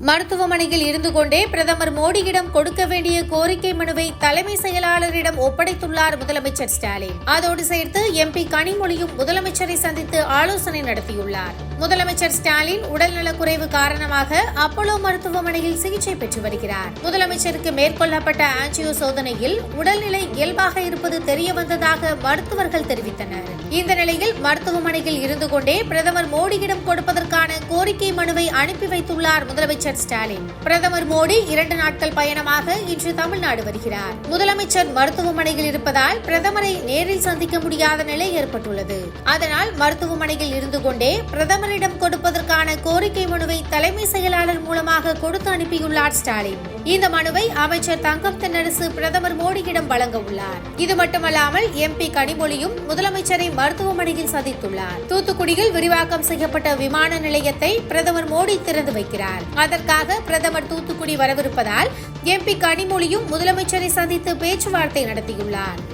மருத்துவமனையில் இருந்து கொண்டே பிரதமர் மோடியிடம் கொடுக்க வேண்டிய கோரிக்கை மனுவை தலைமை செயலாளரிடம் ஒப்படைத்துள்ளார் முதலமைச்சர் ஸ்டாலின். அதோடு சேர்த்து எம்பி கனிமொழியும் முதலமைச்சரை சந்தித்து ஆலோசனை நடத்தியுள்ளார். முதலமைச்சர் ஸ்டாலின் உடல்நலக்குறைவு காரணமாக அப்போலோ மருத்துவமனையில் சிகிச்சை பெற்று வருகிறார். முதலமைச்சருக்கு மேற்கொள்ளப்பட்ட ஆஞ்சியோ சோதனையில் உடல்நிலை இயல்பாக இருப்பது தெரியவந்ததாக மருத்துவர்கள் தெரிவித்தனர். இந்த நிலையில் மருத்துவமனையில் இருந்து கொண்டே பிரதமர் மோடியிடம் கொடுப்பதற்கான கோரிக்கை மனுவை அனுப்பி வைத்துள்ளார் முதலமைச்சர் ஸ்டாலின். பிரதமர் மோடி 2 நாட்கள் பயணமாக இன்று தமிழ்நாடு வருகிறார். முதலமைச்சர் மருத்துவமனையில் இருப்பதால் பிரதமரை நேரில் சந்திக்க முடியாத நிலை ஏற்பட்டுள்ளது. அதனால் மருத்துவமனையில் இருந்து கொண்டே பிரதமரிடம் கொடுப்பதற்கான கோரிக்கை மனுவை தலைமை செயலாளர் மூலமாக கொடுத்து அனுப்பியுள்ளார் ஸ்டாலின். இந்த மனுவை அமைச்சர் தங்கம் தென்னரசு பிரதமர் மோடியிடம் வழங்க உள்ளார். இது மட்டுமல்லாமல் எம்பி கனிமொழியும் முதலமைச்சரை மருத்துவமனையில் சந்தித்துள்ளார். தூத்துக்குடியில் விரிவாக்கம் செய்யப்பட்ட விமான நிலையத்தை பிரதமர் மோடி திறந்து வைக்கிறார். அதற்காக பிரதமர் தூத்துக்குடி வரவிருப்பதால் எம்பி கனிமொழியும் முதலமைச்சரை சந்தித்து பேச்சுவார்த்தை நடத்தியுள்ளார்.